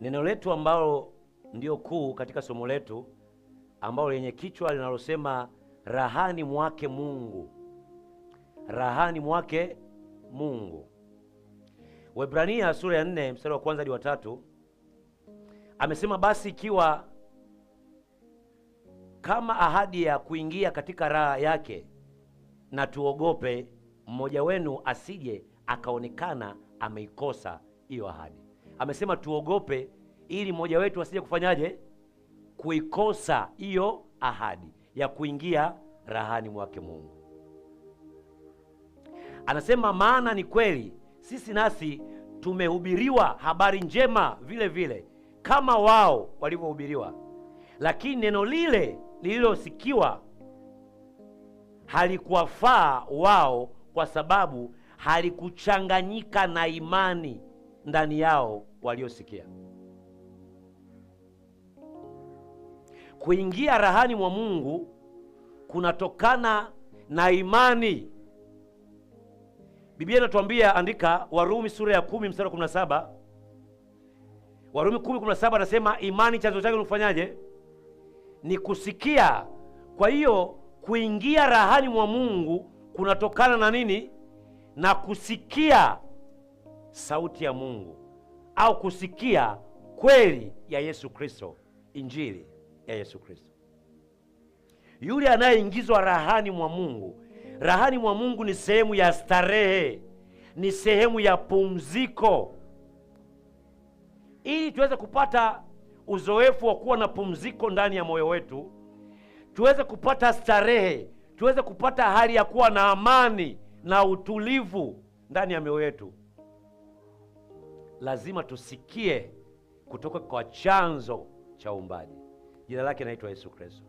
Neno letu ambalo ndio kuu katika somo letu ambalo lenye kichwa linalosema rahani mwake Mungu. Rahani mwake Mungu. Waebrania sura ya 4 mstari wa 1 hadi wa 3 amesema, basi ikiwa kama ahadi ya kuingia katika raha yake, na tuogope mmoja wenu asije akaonekana ameikosa hiyo ahadi. Amesema tuogope ili mmoja wetu asije kufanyaje? Kuikosa hiyo ahadi ya kuingia rahani mwake Mungu. Anasema maana ni kweli sisi nasi tumehubiriwa habari njema vile vile kama wao walivyohubiriwa, lakini neno lile lililosikiwa halikuwafaa wao, kwa sababu halikuchanganyika na imani ndani yao waliosikia. Kuingia rahani mwa Mungu kunatokana na imani. Biblia inatuambia, andika Warumi sura ya 10 mstari wa 17. Warumi 10:17 anasema imani chanzo chake ni kufanyaje? Ni kusikia. Kwa hiyo kuingia rahani mwa Mungu kunatokana na nini? Na kusikia sauti ya Mungu, au kusikia kweli ya Yesu Kristo, injili ya Yesu Kristo. Yule anayeingizwa rahani mwa Mungu, rahani mwa Mungu ni sehemu ya starehe, ni sehemu ya pumziko. Ili tuweze kupata uzoefu wa kuwa na pumziko ndani ya moyo wetu, tuweze kupata starehe, tuweze kupata hali ya kuwa na amani na utulivu ndani ya mioyo yetu, lazima tusikie kutoka kwa chanzo cha uumbaji. Jina lake naitwa Yesu Kristo.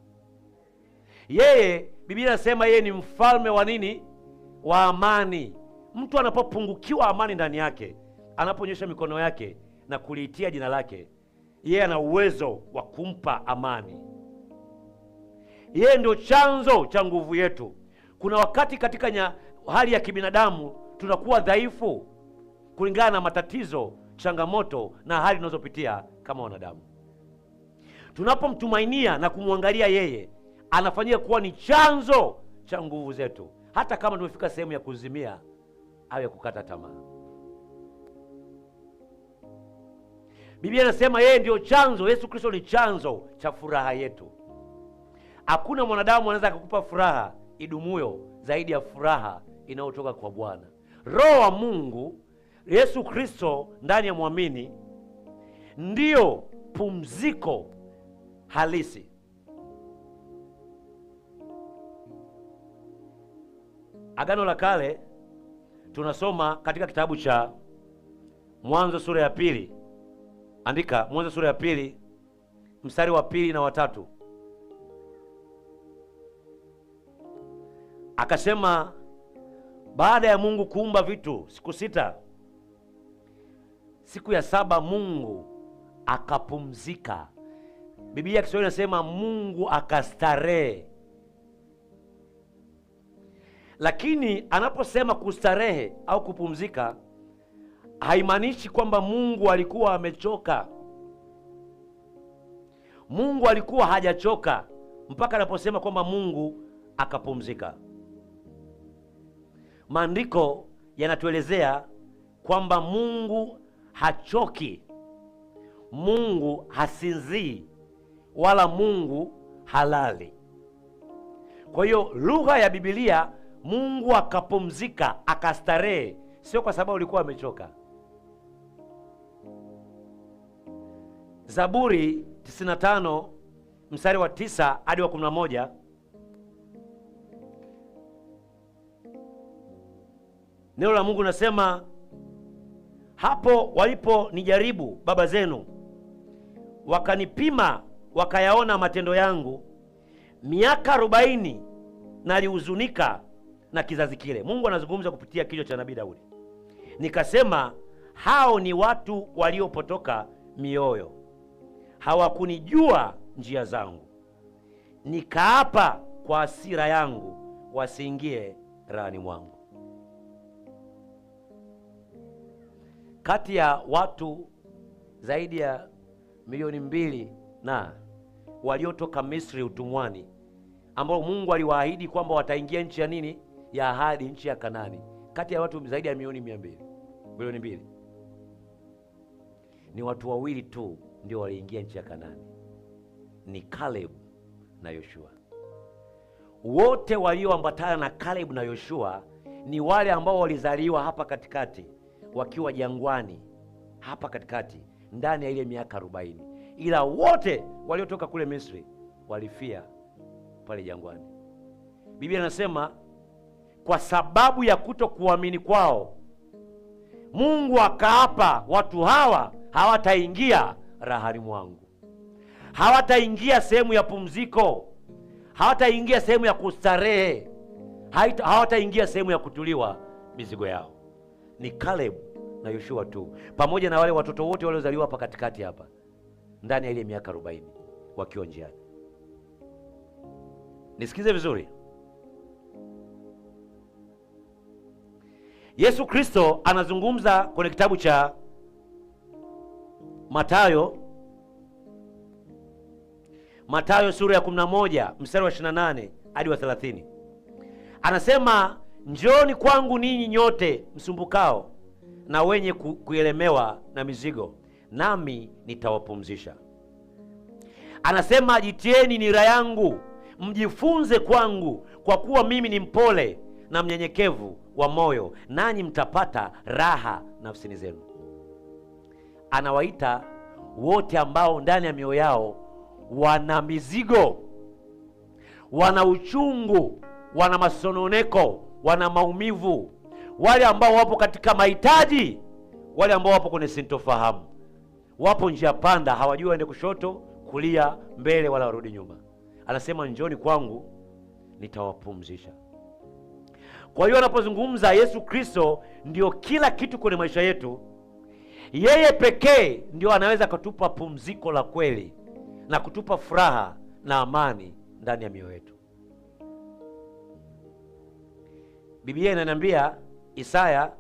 Yeye, Biblia inasema yeye ni mfalme wa nini? Wa amani. Mtu anapopungukiwa amani ndani yake, anaponyosha mikono yake na kuliitia jina lake, yeye ana uwezo wa kumpa amani. Yeye ndio chanzo cha nguvu yetu. Kuna wakati katika hali ya kibinadamu tunakuwa dhaifu kulingana na matatizo, changamoto na hali tunazopitia kama wanadamu. Tunapomtumainia na kumwangalia yeye, anafanyia kuwa ni chanzo cha nguvu zetu, hata kama tumefika sehemu ya kuzimia au ya kukata tamaa. Biblia inasema yeye ndio chanzo, Yesu Kristo ni chanzo cha furaha yetu. Hakuna mwanadamu anaweza kukupa furaha idumuyo zaidi ya furaha inayotoka kwa Bwana. Roho wa Mungu, Yesu Kristo ndani ya muamini, ndiyo pumziko halisi. Agano la Kale tunasoma katika kitabu cha Mwanzo sura ya 2. Andika Mwanzo sura ya 2 mstari wa 2 na wa 3. Akasema baada ya Mungu kuumba vitu siku 6, siku ya 7 Mungu akapumzika. Biblia ya Kiswahili inasema Mungu akastarehe. Lakini anaposema kustarehe au kupumzika, haimaanishi kwamba Mungu alikuwa amechoka. Mungu alikuwa hajachoka mpaka anaposema kwamba Mungu akapumzika. Maandiko yanatuelezea kwamba Mungu hachoki, Mungu hasinzii, wala Mungu halali. Kwa hiyo lugha ya Biblia, Mungu akapumzika, akastarehe, sio kwa sababu alikuwa amechoka. Zaburi 95 mstari wa 9 hadi wa 11. Neno la Mungu nasema, hapo waliponijaribu baba zenu, wakanipima, wakayaona matendo yangu, miaka 40 nalihuzunika na kizazi kile. Mungu anazungumza kupitia kinywa cha nabii Daudi. Nikasema, hao ni watu waliopotoka mioyo, hawakunijua njia zangu. Nikaapa kwa hasira yangu, wasiingie rahani mwangu. Kati ya watu zaidi ya milioni 2 na waliotoka Misri utumwani, ambao Mungu aliwaahidi kwamba wataingia nchi ya nini? Ya ahadi, nchi ya Kanaani. Kati ya watu zaidi ya milioni 200, ni watu wawili tu ndio waliingia nchi ya Kanaani, ni Caleb na Yoshua. Wote walioambatana na Caleb na Yoshua ni wale ambao walizaliwa hapa katikati, wakiwa jangwani hapa katikati, ndani ya ile miaka 40. Ila wote waliotoka kule Misri walifia pale jangwani. Biblia inasema kwa sababu ya kutokuamini kwao, Mungu akaapa, watu hawa hawataingia rahani mwangu, hawataingia sehemu ya pumziko, hawataingia sehemu ya kustarehe, hawataingia sehemu ya kutuliwa mizigo yao. Ni Caleb na Yoshua tu, pamoja na wale watoto wote waliozaliwa hapa katikati hapa, ndani ya ile miaka 40 wakiwa njiani. Nisikize vizuri. Yesu Kristo anazungumza kwenye kitabu cha Mathayo sura ya 11 mstari wa 28 hadi wa 30. Anasema, njooni kwangu ninyi nyote msumbukao na wenye kuelemewa na mizigo, nami nitawapumzisha. Anasema, jitieni nira yangu, mjifunze kwangu, kwa kuwa mimi ni mpole na mnyenyekevu wa moyo, nanyi mtapata raha nafsini zenu. Anawaita wote ambao ndani ya mioyo yao wana mizigo, wana uchungu, wana masononeko, wana maumivu, wale ambao wapo katika mahitaji, wale ambao wapo kwenye sintofahamu, wapo njia panda, hawajui waende kushoto, kulia, mbele wala warudi nyuma. Anasema, njoni kwangu nitawapumzisha. Kwa hiyo anapozungumza Yesu Kristo ndio kila kitu kwenye maisha yetu, yeye pekee ndio anaweza kutupa pumziko la kweli na kutupa furaha na amani ndani ya mioyo yetu. Biblia inaniambia Isaya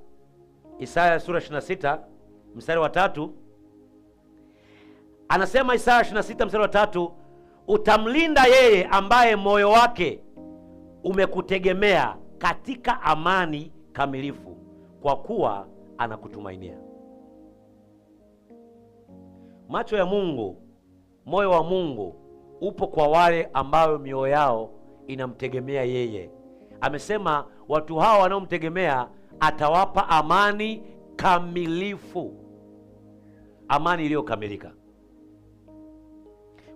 sura 26 mstari wa 3. Anasema Isaya 26 mstari wa 3, utamlinda yeye ambaye moyo wake umekutegemea katika amani kamilifu, kwa kuwa anakutumainia. Macho ya Mungu, moyo wa Mungu upo kwa wale ambao mioyo yao inamtegemea yeye. Amesema watu hawa wanaomtegemea atawapa amani kamilifu, amani iliyokamilika.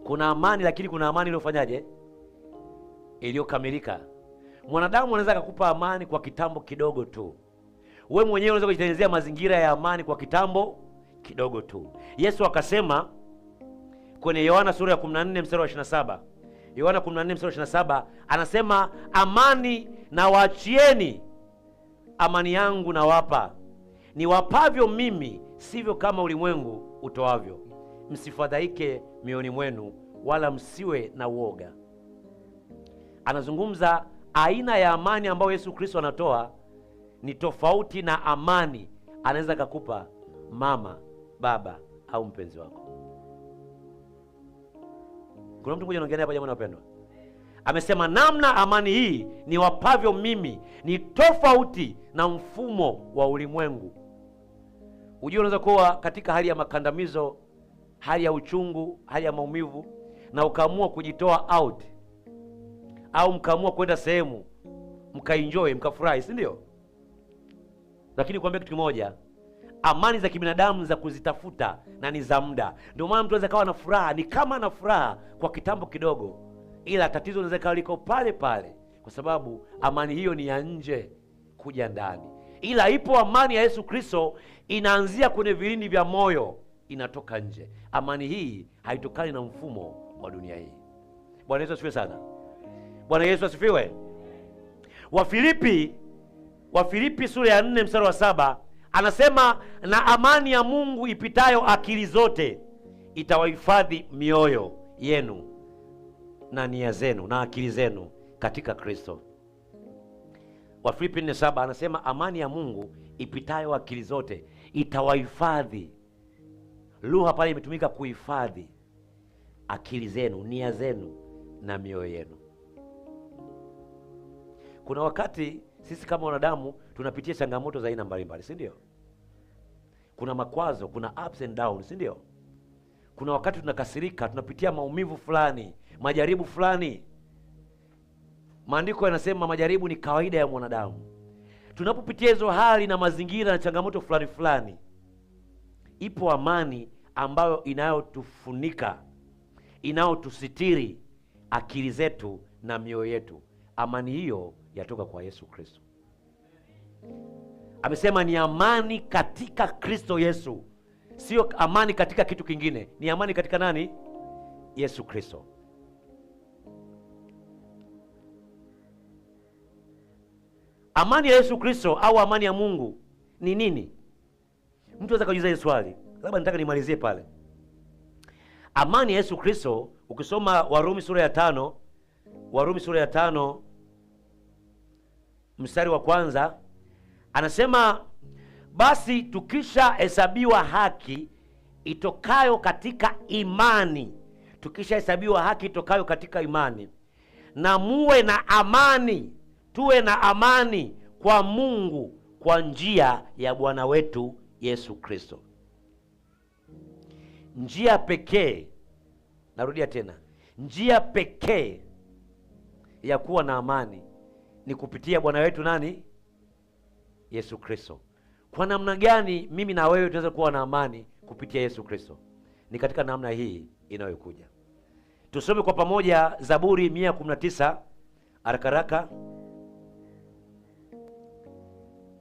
Kuna amani, lakini kuna amani iliyofanyaje? Iliyokamilika. Mwanadamu anaweza kukupa amani kwa kitambo kidogo tu. Wewe mwenyewe unaweza kujitengenezea mazingira ya amani kwa kitambo kidogo tu. Yesu akasema kwenye Yohana sura ya 14 mstari wa 27. Yohana 14 mstari wa 27 anasema, amani na waachieni, amani yangu nawapa, niwapavyo mimi sivyo kama ulimwengu utoavyo. Msifadhaike mioyoni mwenu, wala msiwe na uoga. Anazungumza aina ya amani ambayo Yesu Kristo anatoa ni tofauti na amani anaweza kukupa mama, baba au mpenzi wako. Kuna mtu mmoja anaongea hapa, jamani wapendwa. Amesema namna amani hii ni wapavyo mimi ni tofauti na mfumo wa ulimwengu. Unajua, unaweza kuwa katika hali ya makandamizo, hali ya uchungu, hali ya maumivu, na ukaamua kujitoa out, au mkaamua kwenda sehemu mkaenjoy, mkafurahi, si ndio? Lakini kuambia kitu kimoja, amani za kibinadamu za kuzitafuta na ni za muda. Ndio maana mtu anaweza kawa na furaha, ni kama na furaha kwa kitambo kidogo, ila tatizo linaweza kawa liko pale pale, kwa sababu amani hiyo ni ya nje kuja ndani. Ila ipo amani ya Yesu Kristo, inaanzia kwenye vilindi vya moyo, inatoka nje. Amani hii haitokani na mfumo wa dunia hii. Bwana Yesu asifiwe sana. Bwana Yesu asifiwe. Wafilipi sura ya 4 mstari wa 7 anasema, na amani ya Mungu ipitayo akili zote itawahifadhi mioyo yenu na nia zenu na akili zenu katika Kristo. Wafilipi 4:7 anasema amani ya Mungu ipitayo akili zote itawahifadhi. Lugha pale imetumika kuhifadhi akili zenu, nia zenu na mioyo yenu. Kuna wakati sisi kama wanadamu tunapitia changamoto za aina mbalimbali, si ndio? Kuna makwazo, kuna ups and downs, si ndio? Kuna wakati tunakasirika, tunapitia maumivu fulani, majaribu fulani. Maandiko yanasema majaribu ni kawaida ya mwanadamu. Tunapopitia hizo hali na mazingira na changamoto fulani fulani, ipo amani ambayo inayotufunika, inayotusitiri akili zetu na mioyo yetu. Amani hiyo yatoka kwa Yesu Kristo. Amesema ni amani katika Kristo Yesu. Sio amani katika kitu kingine, ni amani katika nani? Yesu Kristo. Amani ya Yesu Kristo au amani ya Mungu ni nini? Mtu anaweza kujiuliza hili swali. Labda nataka nimalizie pale. Amani ya Yesu Kristo, ukisoma Warumi sura ya 5, Warumi sura ya 5 mstari wa 1, anasema basi tukisha hesabiwa haki itokayo katika imani, tukisha hesabiwa haki itokayo katika imani, na muwe na amani, tuwe na amani kwa Mungu kwa njia ya Bwana wetu Yesu Kristo. Njia pekee, narudia tena, njia pekee ya kuwa na amani ni kupitia Bwana wetu nani? Yesu Kristo. Kwa namna gani mimi na wewe tunaweza kuwa na amani kupitia Yesu Kristo? Ni katika namna hii inayokuja. Tusome kwa pamoja Zaburi 119 haraka haraka.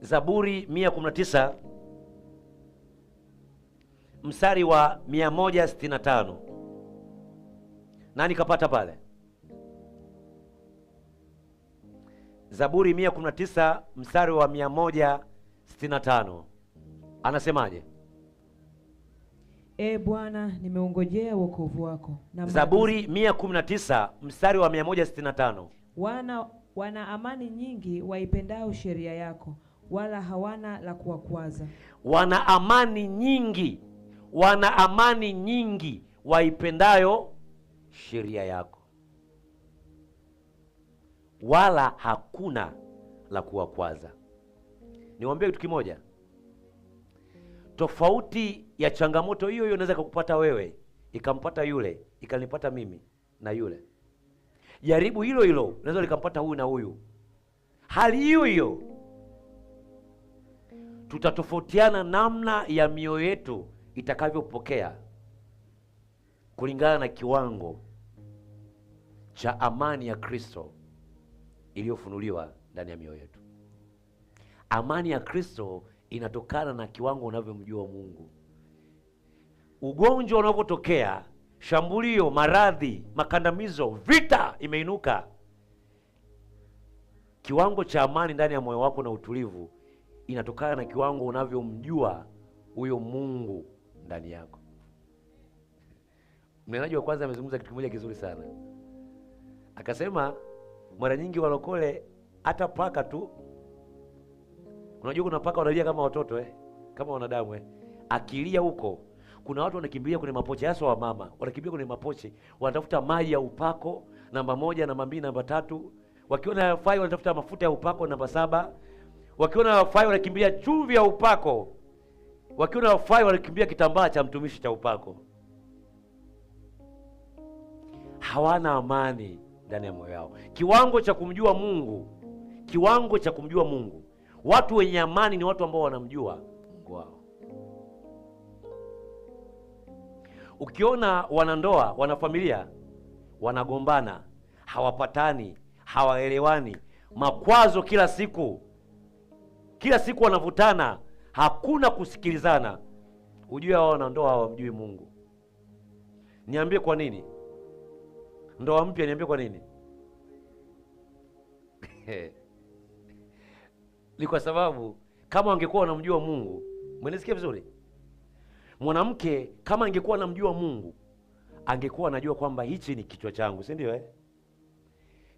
Zaburi 119 mstari wa 165. Nani kapata pale? Zaburi 119 mstari wa 165. Anasemaje? Bwana, nimeungojea wokovu wako. Zaburi 119 mstari wa 165. Wana amani nyingi waipendao sheria yako, wala hawana la kuwakwaza. Wana amani nyingi, wana amani nyingi waipendayo sheria yako, wala hakuna la kuwakwaza. Niwaambie kitu kimoja, tofauti ya changamoto hiyo hiyo inaweza kukupata wewe, ikampata yule, ikanipata mimi na yule. Jaribu hilo hilo linaweza likampata huyu na huyu. Hali hiyo hiyo, tutatofautiana namna ya mioyo yetu itakavyopokea kulingana na kiwango cha amani ya Kristo iliyofunuliwa ndani ya mioyo yetu. Amani ya Kristo inatokana na kiwango unavyomjua Mungu. Ugonjwa unapotokea, shambulio, maradhi, makandamizo, vita imeinuka, kiwango cha amani ndani ya moyo wako na utulivu inatokana na kiwango unavyomjua huyo Mungu ndani yako. Mnenaji wa kwanza amezungumza kitu kimoja kizuri sana. Akasema mara nyingi walokole hata paka tu, unajua kuna paka wanalia kama watoto kama wanadamu akilia huko. Kuna watu wanakimbilia kwenye mapochi, hasa wa mama wanakimbia kwenye mapochi, wanatafuta maji ya upako namba 1, namba 2, namba 3. Wakiona hayafai wanatafuta mafuta ya upako namba 7. Wakiona hayafai wanakimbilia chumvi ya upako. Wakiona hayafai wanakimbia kitambaa cha mtumishi cha upako. Hawana amani ndani ya moyo wao. Kiwango cha kumjua Mungu, kiwango cha kumjua Mungu. Watu wenye amani ni watu ambao wanamjua Mungu wao. Ukiona wanandoa, wanafamilia wanagombana, hawapatani, hawaelewani, makwazo kila siku wanavutana, hakuna kusikilizana, ujue hao wanandoa hawamjui Mungu. Niambie kwa nini? Ndoa mpya, niambie kwa nini? Ni kwa sababu kama wangekuwa wanamjua Mungu, mwenesikia vizuri? Mwanamke kama angekuwa anamjua Mungu, angekuwa anajua kwamba hichi ni kichwa changu, si ndio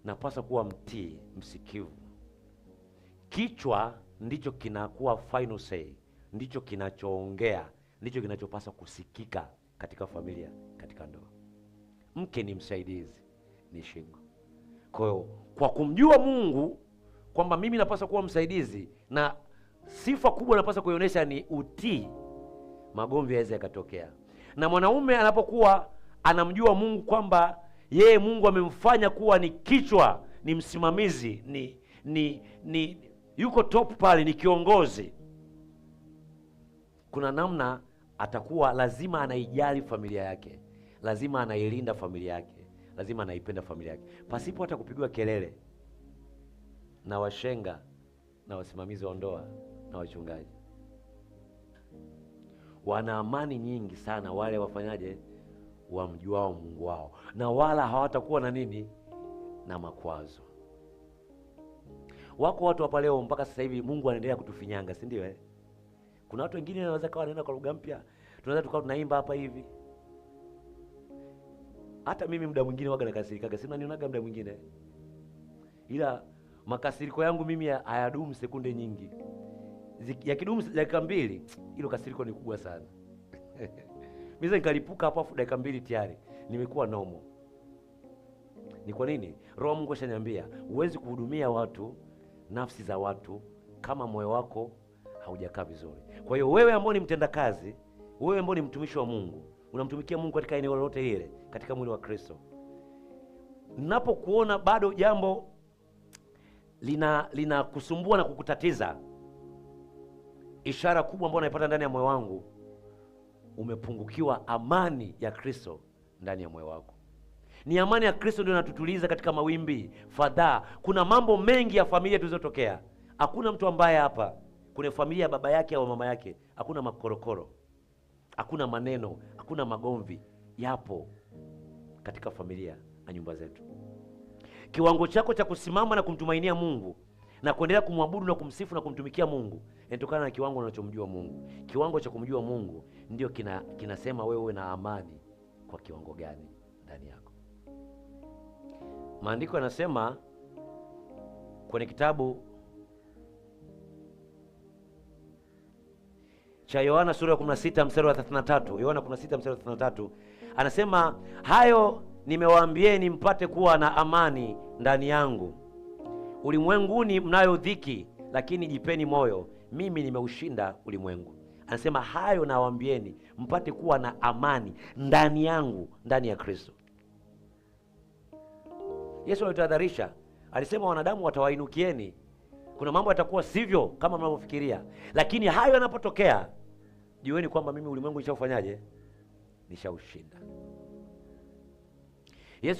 napaswa kuwa mtii, msikivu. Kichwa ndicho kinakuwa final say, ndicho kinachoongea ndicho kinachopaswa kusikika katika familia, katika ndoa. Mke ni msaidizi, ni shingo. Kwa hiyo kwa kumjua Mungu kwamba mimi napaswa kuwa msaidizi na sifa kubwa napaswa kuionyesha ni utii, magomvi yaweza yakatokea. Na mwanaume anapokuwa anamjua Mungu kwamba yeye Mungu amemfanya kuwa ni kichwa, ni msimamizi, ni yuko top pale, ni kiongozi, kuna namna atakuwa lazima anaijali familia yake, lazima anailinda familia yake, lazima anaipenda familia yake, pasipo hata kupigwa kelele na washenga na wasimamizi wa ndoa na wachungaji. Wana amani nyingi sana wale wafanyaje, wamjuao Mungu wao, na wala hawatakuwa na nini, na makwazo. Wako watu hapa leo mpaka sasa hivi Mungu anaendelea kutufinyanga, si ndio? Kuna watu wengine wanaweza kawa wanaenda kwa lugha mpya, tunaweza tukawa tunaimba hapa hivi. Hata mimi muda mwingine waga nakasirika, sina nionaga muda mwingine, ila makasiriko yangu mimi hayadumu sekunde nyingi. Yakidumu dakika 2, hilo kasiriko ni kubwa sana. Mimi nikalipuka hapo afu dakika 2 tayari nimekuwa nomo. Ni kwa nini? Roho Mungu ashaniambia huwezi kuhudumia watu, nafsi za watu, kama moyo wako haujakaa vizuri. Kwa hiyo wewe ambao ni mtendakazi, wewe ambao ni mtumishi wa Mungu, unamtumikia Mungu katika eneo lolote lile katika mwili wa Kristo, ninapokuona bado jambo lina kusumbua na kukutatiza, ishara kubwa ambayo naipata ndani ya moyo wangu, umepungukiwa amani ya Kristo ndani ya moyo wako. Ni amani ya Kristo ndio inatutuliza katika mawimbi, fadhaa. Kuna mambo mengi ya familia tulizotokea. Hakuna mtu ambaye hapa kuna familia ya baba yake au mama yake hakuna makorokoro, hakuna maneno, hakuna magomvi. Yapo katika familia na nyumba zetu. Kiwango chako cha kusimama na kumtumainia Mungu na kuendelea kumwabudu na kumsifu na kumtumikia Mungu inatokana na kiwango unachomjua Mungu. Kiwango cha kumjua Mungu ndio kinasema wewe uwe na amani kwa kiwango gani ndani yako. Maandiko yanasema kwenye kitabu cha Yohana sura ya 16 mstari wa 33, Yohana 16 mstari wa 33, anasema hayo nimewaambieni mpate kuwa na amani ndani yangu. Ulimwenguni mnayo dhiki, lakini jipeni moyo, mimi nimeushinda ulimwengu. Anasema hayo nawaambieni mpate kuwa na amani ndani yangu, ndani ya Kristo. Yesu alitahadharisha, alisema wanadamu watawainukieni. Kuna mambo yatakuwa sivyo kama mnavyofikiria, lakini hayo yanapotokea, jueni kwamba mimi ulimwengu nishaufanyaje? Nishaushinda. Yesu